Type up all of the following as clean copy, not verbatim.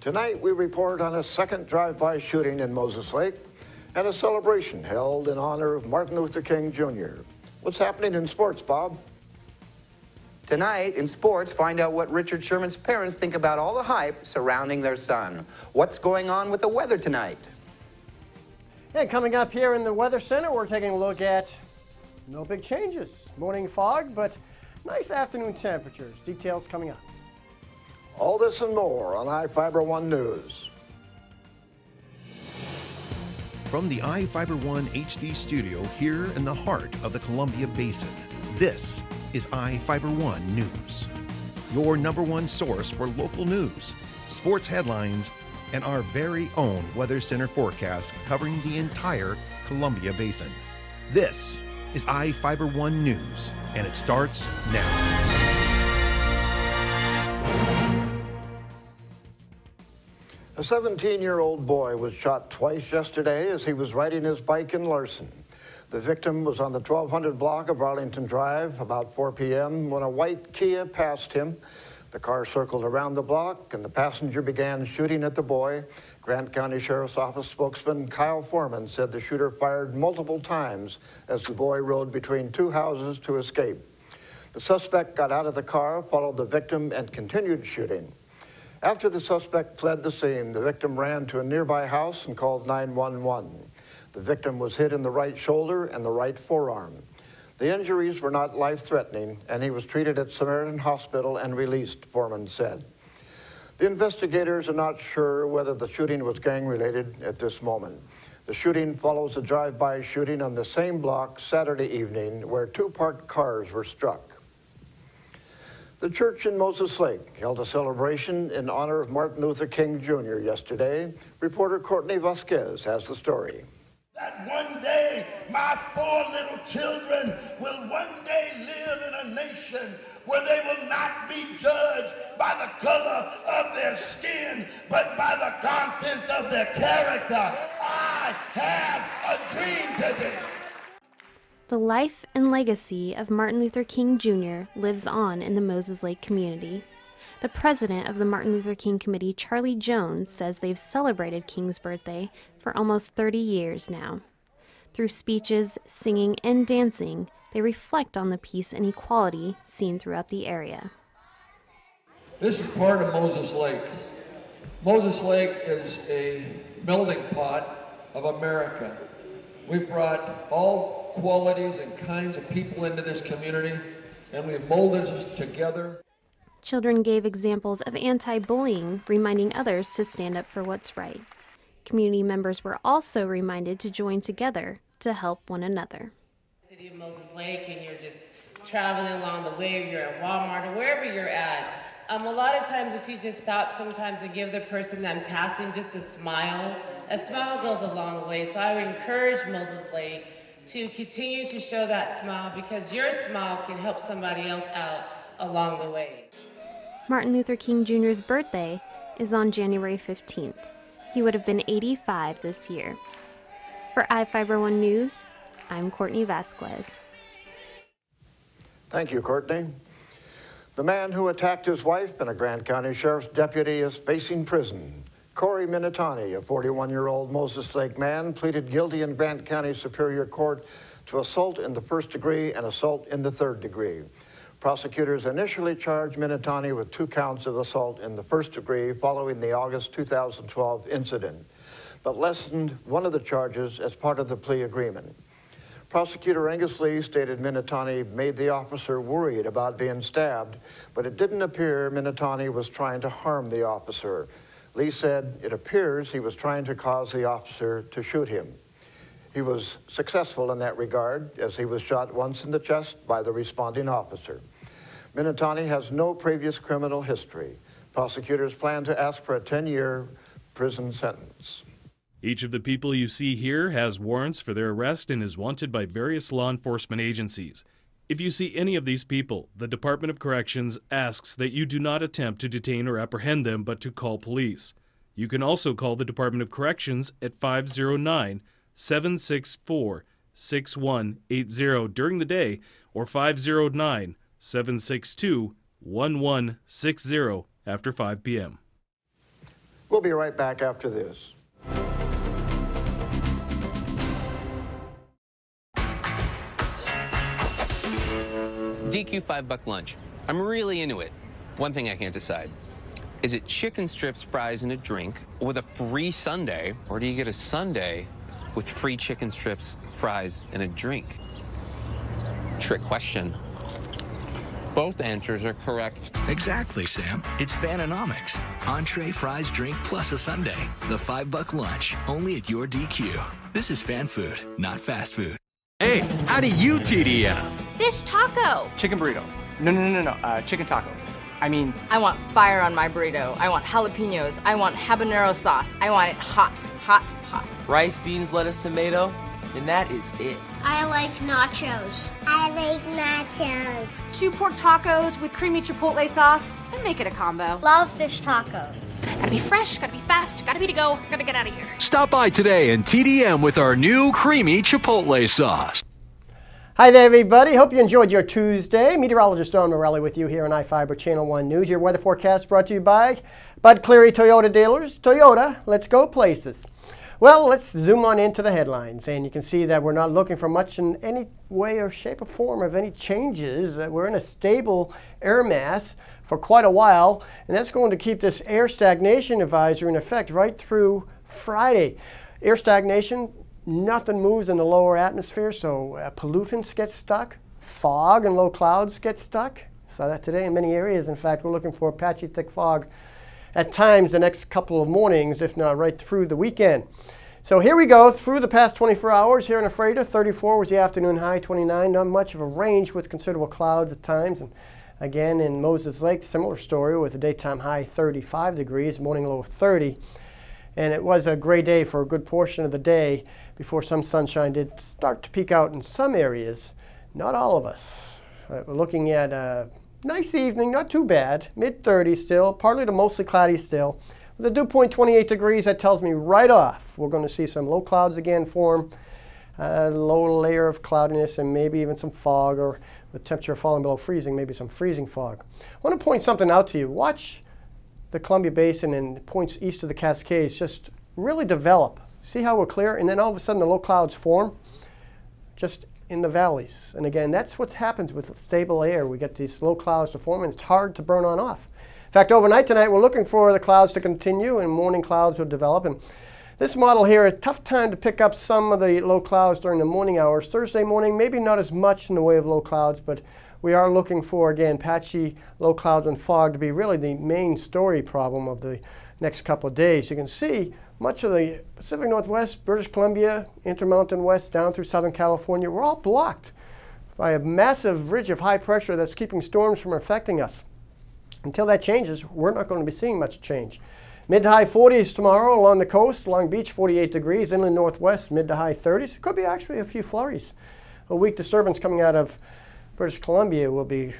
Tonight we report on a second drive-by shooting in Moses Lake and a celebration held in honor of Martin Luther King Jr. What's happening in sports, Bob? Tonight in sports, find out what Richard Sherman's parents think about all the hype surrounding their son. What's going on with the weather tonight? And coming up here in the Weather Center, we're taking a look at no big changes. Morning fog, but nice afternoon temperatures. Details coming up. All this and more on iFIBER 1 News. From the iFIBER 1 HD studio here in the heart of the Columbia Basin, this is iFIBER 1 News. Your #1 source for local news, sports headlines, and our very own Weather Center forecast covering the entire Columbia Basin. This is iFIBER 1 News, and it starts now. A 17-year-old boy was shot twice yesterday as he was riding his bike in Larson. The victim was on the 1200 block of Arlington Drive about 4 p.m. when a white Kia passed him. The car circled around the block and the passenger began shooting at the boy. Grant County Sheriff's Office spokesman Kyle Foreman said the shooter fired multiple times as the boy rode between two houses to escape. The suspect got out of the car, followed the victim, and continued shooting. After the suspect fled the scene, the victim ran to a nearby house and called 911. The victim was hit in the right shoulder and the right forearm. The injuries were not life-threatening, and he was treated at Samaritan Hospital and released, Foreman said. The investigators are not sure whether the shooting was gang-related at this moment. The shooting follows a drive-by shooting on the same block Saturday evening where two parked cars were struck. The church in Moses Lake held a celebration in honor of Martin Luther King Jr. yesterday. Reporter Courtney Vasquez has the story. That one day my 4 little children will one day live in a nation where they will not be judged by the color of their skin, but by the content of their character. I have a dream today. The life and legacy of Martin Luther King Jr. lives on in the Moses Lake community. The president of the Martin Luther King Committee, Charlie Jones, says they've celebrated King's birthday for almost 30 years now. Through speeches, singing, and dancing, they reflect on the peace and equality seen throughout the area. This is part of Moses Lake. Moses Lake is a melting pot of America. We've brought all qualities and kinds of people into this community, and we've molded us together. Children gave examples of anti-bullying, reminding others to stand up for what's right. Community members were also reminded to join together to help one another. City of Moses Lake, and you're just traveling along the way, you're at Walmart or wherever you're at. A lot of times if you just stop sometimes and give the person that passing just a smile goes a long way. So I would encourage Moses Lake to continue to show that smile, because your smile can help somebody else out along the way. Martin Luther King Jr.'s birthday is on January 15th. He would have been 85 this year. For iFIBER 1 News, I'm Courtney Vasquez. Thank you, Courtney. The man who attacked his wife and a Grant County Sheriff's deputy is facing prison. Cory, a 41-year-old Moses Lake man, pleaded guilty in Grant County Superior Court to assault in the 1st degree and assault in the 3rd degree. Prosecutors initially charged Minitani with 2 counts of assault in the 1st degree following the August 2012 incident, but lessened one of the charges as part of the plea agreement. Prosecutor Angus Lee stated Minitani made the officer worried about being stabbed, but it didn't appear Minitani was trying to harm the officer. Lee said it appears he was trying to cause the officer to shoot him. He was successful in that regard, as he was shot once in the chest by the responding officer. Minitani has no previous criminal history. Prosecutors plan to ask for a 10-year prison sentence. Each of the people you see here has warrants for their arrest and is wanted by various law enforcement agencies. If you see any of these people, the Department of Corrections asks that you do not attempt to detain or apprehend them, but to call police. You can also call the Department of Corrections at 509-764-6180 during the day or 509-762-1160 after 5 p.m. We'll be right back after this. DQ $5 lunch. I'm really into it. One thing I can't decide. Is it chicken strips, fries, and a drink with a free sundae, or do you get a sundae with free chicken strips, fries, and a drink? Trick question. Both answers are correct. Exactly, Sam. It's Fanonomics. Entree, fries, drink, plus a sundae. The $5 lunch, only at your DQ. This is fan food, not fast food. Hey, how do you TDM? Fish taco. Chicken burrito. No. Chicken taco. I want fire on my burrito. I want jalapenos. I want habanero sauce. I want it hot, hot, hot. Rice, beans, lettuce, tomato, and that is it. I like nachos. I like nachos. 2 pork tacos with creamy chipotle sauce, and make it a combo. Love fish tacos. Gotta be fresh, gotta be fast, gotta be to go, gotta get out of here. Stop by today and TDM with our new creamy chipotle sauce. Hi there, everybody. Hope you enjoyed your Tuesday. Meteorologist Don Morelli with you here on iFIBER Channel 1 News. Your weather forecast brought to you by Bud Cleary Toyota dealers. Toyota, let's go places. Well, let's zoom on into the headlines, and you can see that we're not looking for much in any way or shape or form of any changes. We're in a stable air mass for quite a while, and that's going to keep this air stagnation advisory in effect right through Friday. Air stagnation, nothing moves in the lower atmosphere, so pollutants get stuck, fog and low clouds get stuck. Saw that today in many areas. In fact, we're looking for patchy thick fog at times the next couple of mornings, if not right through the weekend. So here we go through the past 24 hours here in Ephrata. 34 was the afternoon high, 29. Not much of a range with considerable clouds at times. And again, in Moses Lake, similar story with a daytime high 35 degrees, morning low of 30. And it was a gray day for a good portion of the day before some sunshine did start to peek out in some areas. Not all of us. We're looking at a nice evening, not too bad, mid-30s still, partly to mostly cloudy still. With a dew point 28 degrees, that tells me right off we're going to see some low clouds again form, a low layer of cloudiness, and maybe even some fog, or with temperature falling below freezing, maybe some freezing fog. I want to point something out to you. Watch the Columbia Basin and points east of the Cascades just really develop. See how we're clear? And then all of a sudden the low clouds form just in the valleys. And again, that's what happens with stable air. We get these low clouds to form, and it's hard to burn on off. In fact, overnight tonight, we're looking for the clouds to continue, and morning clouds will develop. And this model here, a tough time to pick up some of the low clouds during the morning hours. Thursday morning, maybe not as much in the way of low clouds, but we are looking for, again, patchy low clouds and fog to be really the main story problem of the next couple of days. You can see much of the Pacific Northwest, British Columbia, Intermountain West, down through Southern California, we're all blocked by a massive ridge of high pressure that's keeping storms from affecting us. Until that changes, we're not going to be seeing much change. Mid to high 40s tomorrow along the coast, Long Beach 48 degrees, inland Northwest mid to high 30s. Could be actually a few flurries. A weak disturbance coming out of British Columbia will be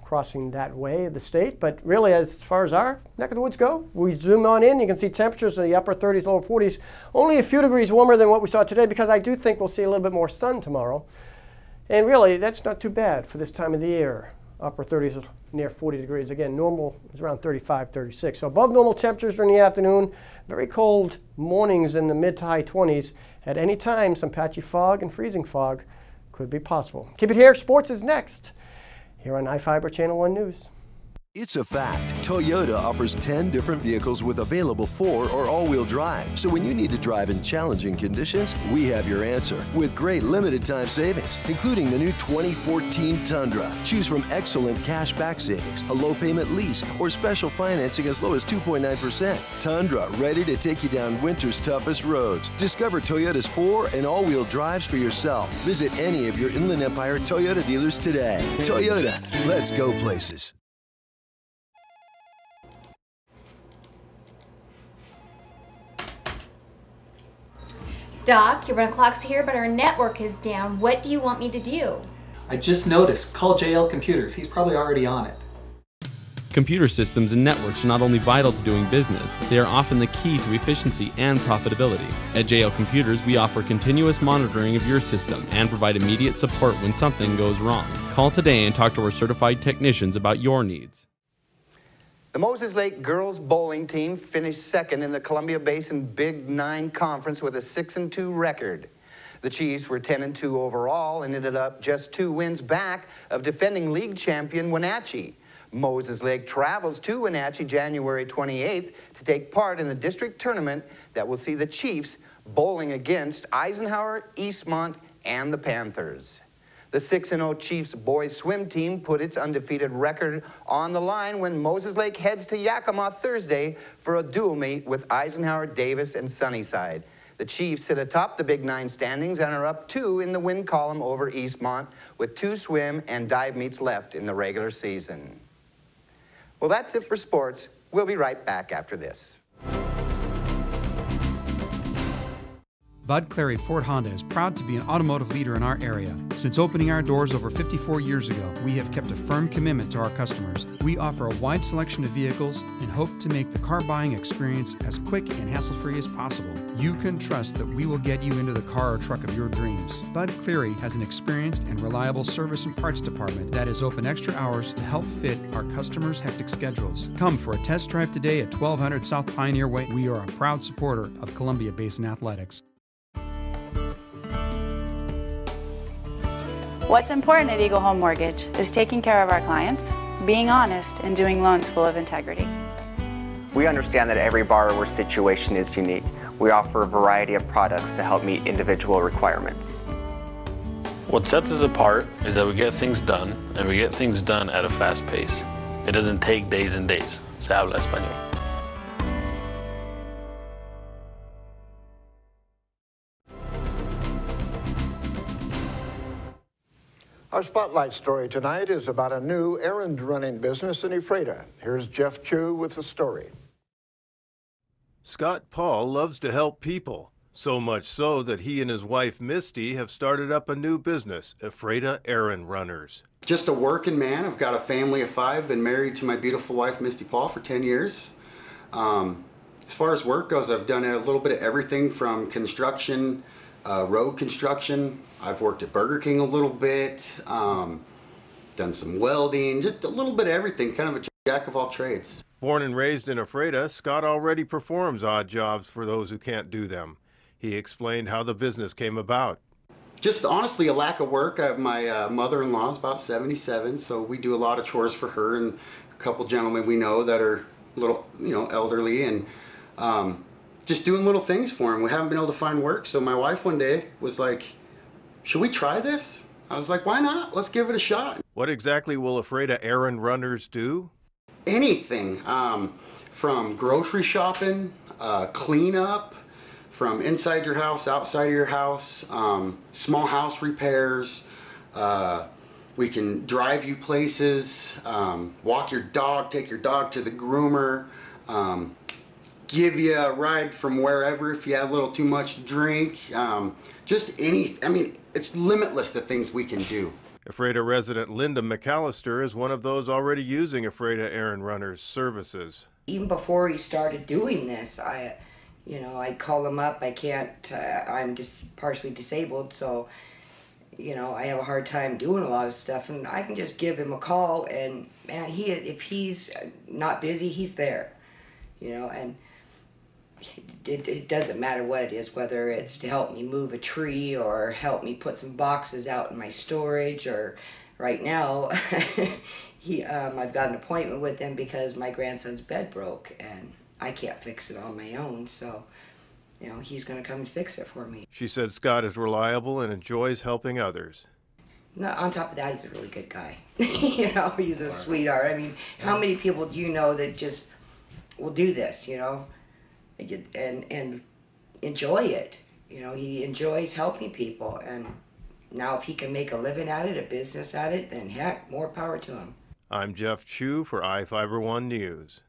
crossing that way of the state, but really as far as our neck of the woods go, we zoom on in, you can see temperatures in the upper 30s, lower 40s, only a few degrees warmer than what we saw today, because I do think we'll see a little bit more sun tomorrow. And really, that's not too bad for this time of the year. Upper 30s near 40 degrees. Again, normal is around 35, 36. So above normal temperatures during the afternoon, very cold mornings in the mid to high 20s. At any time, some patchy fog and freezing fog could be possible. Keep it here. Sports is next here on iFIBER Channel 1 News. It's a fact. Toyota offers 10 different vehicles with available 4 or all-wheel drive. So when you need to drive in challenging conditions, we have your answer with great limited time savings, including the new 2014 Tundra. Choose from excellent cash back savings, a low payment lease, or special financing as low as 2.9%. Tundra, ready to take you down winter's toughest roads. Discover Toyota's 4 and all-wheel drives for yourself. Visit any of your Inland Empire Toyota dealers today. Toyota, let's go places. Doc, your rental clock's here, but our network is down. What do you want me to do? I just noticed. Call JL Computers. He's probably already on it. Computer systems and networks are not only vital to doing business, they are often the key to efficiency and profitability. At JL Computers, we offer continuous monitoring of your system and provide immediate support when something goes wrong. Call today and talk to our certified technicians about your needs. The Moses Lake girls bowling team finished second in the Columbia Basin Big 9 Conference with a 6-2 record. The Chiefs were 10-2 overall and ended up just 2 wins back of defending league champion Wenatchee. Moses Lake travels to Wenatchee January 28th to take part in the district tournament that will see the Chiefs bowling against Eisenhower, Eastmont, and the Panthers. The 6-0 Chiefs boys swim team put its undefeated record on the line when Moses Lake heads to Yakima Thursday for a dual meet with Eisenhower, Davis, and Sunnyside. The Chiefs sit atop the Big 9 standings and are up 2 in the win column over Eastmont with 2 swim and dive meets left in the regular season. Well, that's it for sports. We'll be right back after this. Bud Clary Ford Honda is proud to be an automotive leader in our area. Since opening our doors over 54 years ago, we have kept a firm commitment to our customers. We offer a wide selection of vehicles and hope to make the car buying experience as quick and hassle-free as possible. You can trust that we will get you into the car or truck of your dreams. Bud Clary has an experienced and reliable service and parts department that is open extra hours to help fit our customers' hectic schedules. Come for a test drive today at 1200 South Pioneer Way. We are a proud supporter of Columbia Basin Athletics. What's important at Eagle Home Mortgage is taking care of our clients, being honest, and doing loans full of integrity. We understand that every borrower's situation is unique. We offer a variety of products to help meet individual requirements. What sets us apart is that we get things done, and we get things done at a fast pace. It doesn't take days and days. Se habla español. Our spotlight story tonight is about a new errand-running business in Ephrata. Here's Jeff Chu with the story. Scott Paul loves to help people, so much so that he and his wife Misty have started up a new business, Ephrata Errand Runners. Just a working man. I've got a family of 5, been married to my beautiful wife Misty Paul for 10 years. As far as work goes, I've done a little bit of everything from construction, road construction. I've worked at Burger King a little bit, done some welding, just a little bit of everything, kind of a jack of all trades. Born and raised in Ephrata, Scott already performs odd jobs for those who can't do them. He explained how the business came about. Just honestly a lack of work. My mother-in-law is about 77, so we do a lot of chores for her and a couple gentlemen we know that are a little, elderly, and just doing little things for them. We haven't been able to find work, so my wife one day was like, should we try this? I was like, why not? Let's give it a shot. What exactly will Ephrata Errand Runners do? Anything, from grocery shopping, cleanup, from inside your house, outside of your house, small house repairs. We can drive you places, walk your dog, take your dog to the groomer, give you a ride from wherever if you have a little too much to drink. Just it's limitless the things we can do. Ephrata resident Linda McAllister is one of those already using Ephrata Errand Runners services. Even before he started doing this, I'd call him up. I can't, I'm just partially disabled, so, I have a hard time doing a lot of stuff, and I can just give him a call, and man, if he's not busy, he's there, and it doesn't matter what it is, whether it's to help me move a tree or help me put some boxes out in my storage, or right now I've got an appointment with him because my grandson's bed broke and I can't fix it on my own, so he's going to come and fix it for me. She said Scott is reliable and enjoys helping others. No, on top of that, he's a really good guy. He's a sweetheart. I mean, how many people do you know that just will do this, and enjoy it? He enjoys helping people, and now if he can make a living at it, a business at it, then heck, more power to him. I'm Jeff Chu for iFIBER 1 News.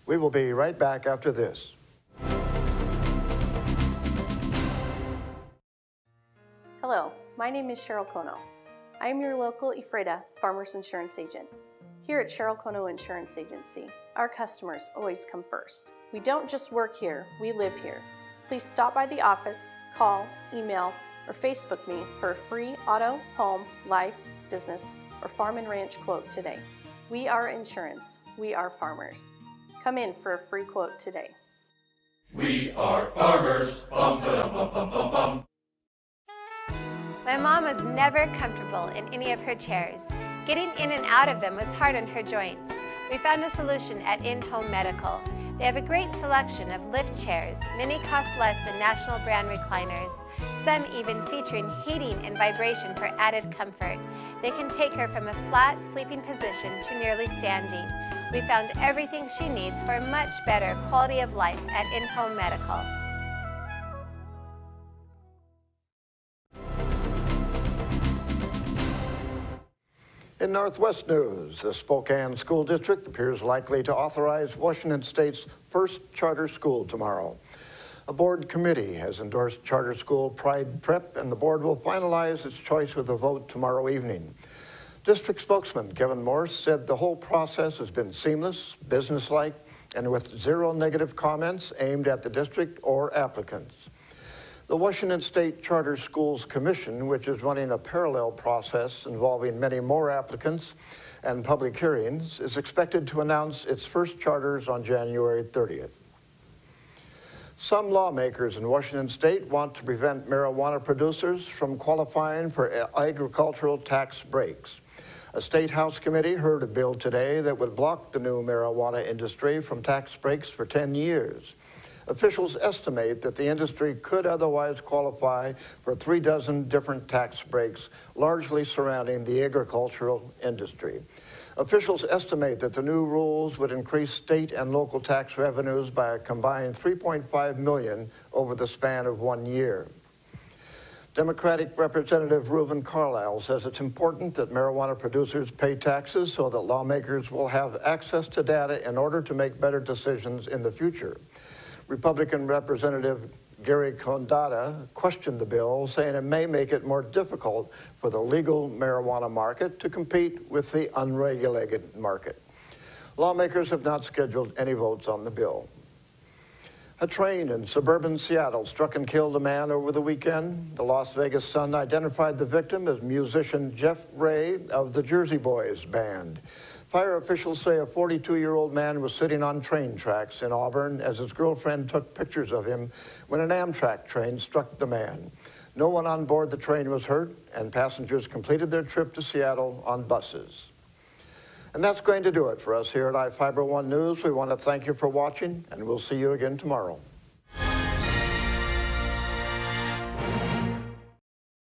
We will be right back after this. Hello, my name is Cheryl Kono. I am your local Ephrata Farmers Insurance Agent. Here at Cheryl Kono Insurance Agency, our customers always come first. We don't just work here, we live here. Please stop by the office, call, email, or Facebook me for a free auto, home, life, business, or farm and ranch quote today. We are insurance. We are farmers. Come in for a free quote today. We are farmers. Bum, ba-dum, bum, bum, bum, bum. My mom was never comfortable in any of her chairs. Getting in and out of them was hard on her joints. We found a solution at InHome Medical. They have a great selection of lift chairs. Many cost less than national brand recliners. Some even featuring heating and vibration for added comfort. They can take her from a flat sleeping position to nearly standing. We found everything she needs for a much better quality of life at InHome Medical. In Northwest news, the Spokane School District appears likely to authorize Washington State's first charter school tomorrow. A board committee has endorsed charter school Pride Prep, and the board will finalize its choice with a vote tomorrow evening. District spokesman Kevin Morse said the whole process has been seamless, businesslike, and with zero negative comments aimed at the district or applicants. The Washington State Charter Schools Commission, which is running a parallel process involving many more applicants and public hearings, is expected to announce its first charters on January 30th. Some lawmakers in Washington State want to prevent marijuana producers from qualifying for agricultural tax breaks. A State House committee heard a bill today that would block the new marijuana industry from tax breaks for 10 years. Officials estimate that the industry could otherwise qualify for 36 different tax breaks, largely surrounding the agricultural industry. Officials estimate that the new rules would increase state and local tax revenues by a combined $3.5 million over the span of 1 year. Democratic Representative Reuven Carlisle says it's important that marijuana producers pay taxes so that lawmakers will have access to data in order to make better decisions in the future. Republican Representative Gary Condata questioned the bill, saying it may make it more difficult for the legal marijuana market to compete with the unregulated market. Lawmakers have not scheduled any votes on the bill. A train in suburban Seattle struck and killed a man over the weekend. The Las Vegas Sun identified the victim as musician Jeff Ray of the Jersey Boys band. Fire officials say a 42-year-old man was sitting on train tracks in Auburn as his girlfriend took pictures of him when an Amtrak train struck the man. No one on board the train was hurt, and passengers completed their trip to Seattle on buses. And that's going to do it for us here at iFIBER 1 News. We want to thank you for watching, and we'll see you again tomorrow.